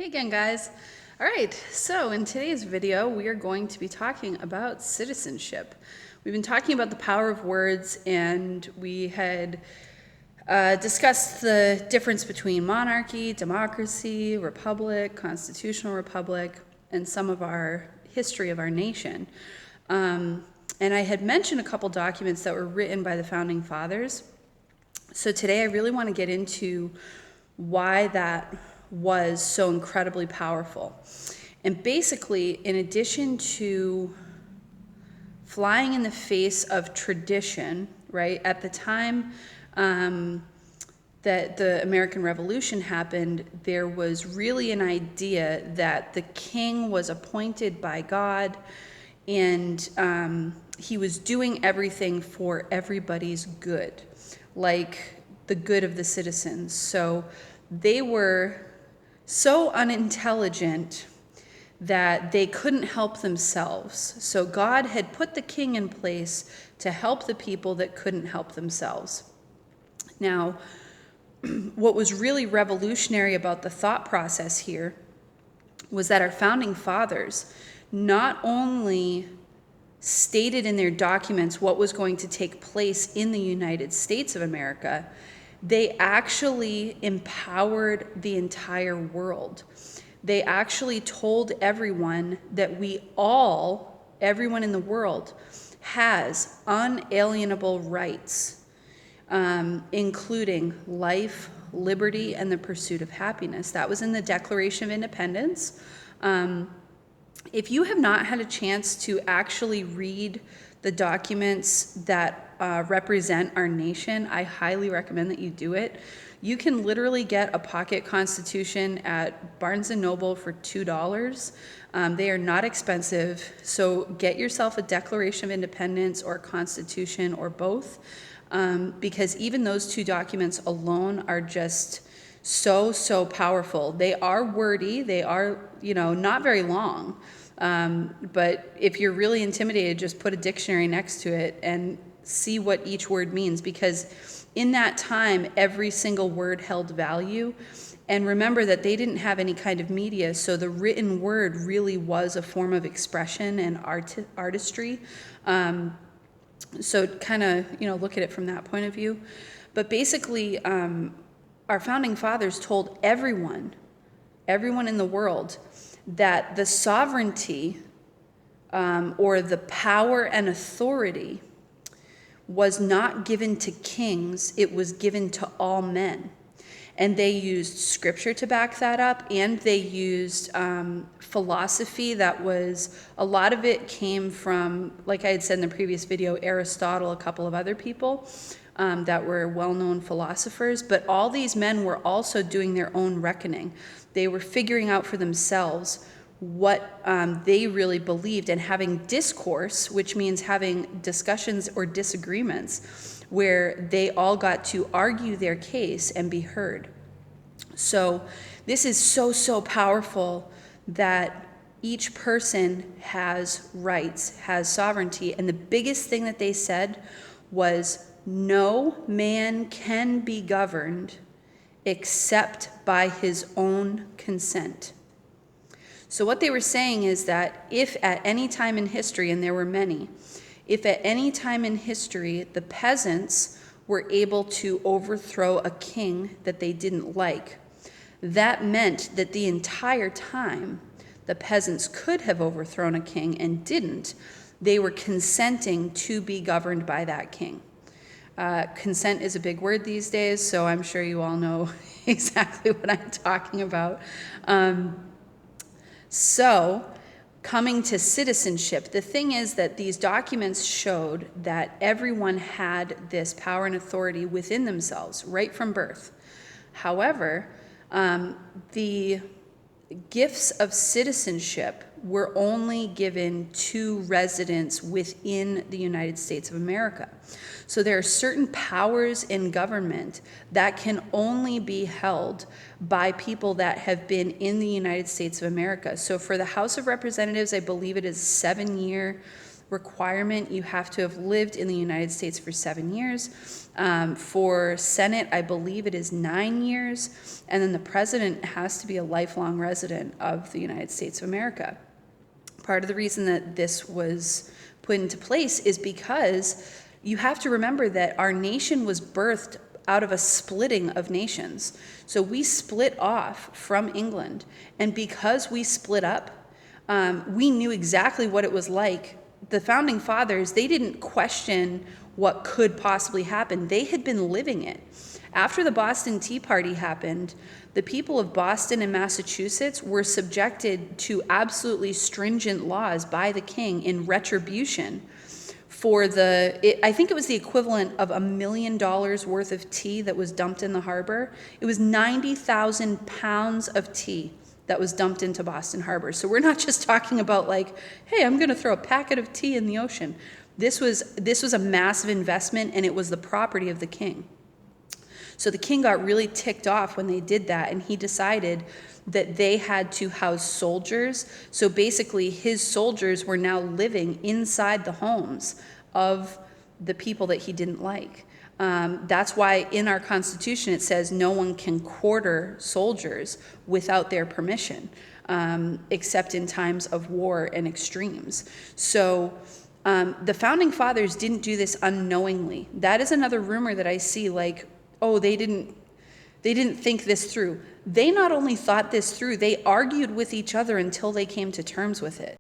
Hey again, guys. All right, so in today's video, we are going to be talking about citizenship. We've been talking about the power of words, and we had discussed the difference between monarchy, democracy, republic, constitutional republic, and some of our history of our nation. And I had mentioned a couple documents that were written by the Founding Fathers. So today I really want to get into why that was so incredibly powerful. And basically, in addition to flying in the face of tradition, right, at the time that the American Revolution happened, there was really an idea that the king was appointed by God, and he was doing everything for everybody's good, like the good of the citizens. So they were so unintelligent that they couldn't help themselves. So God had put the king in place to help the people that couldn't help themselves. Now, what was really revolutionary about the thought process here was that our founding fathers not only stated in their documents what was going to take place in the United States of America, they actually empowered the entire world. They actually told everyone that everyone in the world, has unalienable rights, including life, liberty, and the pursuit of happiness. That was in the Declaration of Independence. If you have not had a chance to actually read the documents that represent our nation, I highly recommend that you do it. You can literally get a pocket constitution at Barnes & Noble for $2. They are not expensive, so get yourself a Declaration of Independence or a Constitution or both, because even those two documents alone are just so powerful. They are wordy, they are, not very long, but if you're really intimidated, just put a dictionary next to it and see what each word means, because in that time, every single word held value. And remember that they didn't have any kind of media, so the written word really was a form of expression and artistry. So kind of, look at it from that point of view. But basically, our founding fathers told everyone in the world, that the sovereignty or the power and authority was not given to kings, it was given to all men. And they used scripture to back that up, and they used philosophy that was, a lot of it came from, like I had said in the previous video, Aristotle, a couple of other people that were well-known philosophers, but all these men were also doing their own reckoning. They were figuring out for themselves what they really believed, and having discourse, which means having discussions or disagreements where they all got to argue their case and be heard. So this is so powerful that each person has rights, has sovereignty, and the biggest thing that they said was no man can be governed except by his own consent. So what they were saying is that if at any time in history, and there were many, if at any time in history the peasants were able to overthrow a king that they didn't like, that meant that the entire time the peasants could have overthrown a king and didn't, they were consenting to be governed by that king. Consent is a big word these days, so I'm sure you all know exactly what I'm talking about. So, coming to citizenship, the thing is that these documents showed that everyone had this power and authority within themselves, right from birth. However, the gifts of citizenship were only given to residents within the United States of America. So there are certain powers in government that can only be held by people that have been in the United States of America. So for the House of Representatives, I believe it is a 7-year requirement, you have to have lived in the United States for 7 years. For Senate, I believe it is 9 years. And then the president has to be a lifelong resident of the United States of America. Part of the reason that this was put into place is because you have to remember that our nation was birthed out of a splitting of nations. So we split off from England. And because we split up, we knew exactly what it was like. The founding fathers, they didn't question what could possibly happen. They had been living it. After the Boston Tea Party happened, the people of Boston and Massachusetts were subjected to absolutely stringent laws by the king in retribution for I think it was the equivalent of $1 million worth of tea that was dumped in the harbor. It was 90,000 pounds of tea that was dumped into Boston Harbor. So we're not just talking about like, hey, I'm going to throw a packet of tea in the ocean. This was a massive investment, and it was the property of the king. So the king got really ticked off when they did that, and he decided that they had to house soldiers. So basically, his soldiers were now living inside the homes of the people that he didn't like. That's why in our Constitution it says no one can quarter soldiers without their permission, except in times of war and extremes. So the founding fathers didn't do this unknowingly. That is another rumor that I see, like, oh, they didn't think this through. They not only thought this through, they argued with each other until they came to terms with it.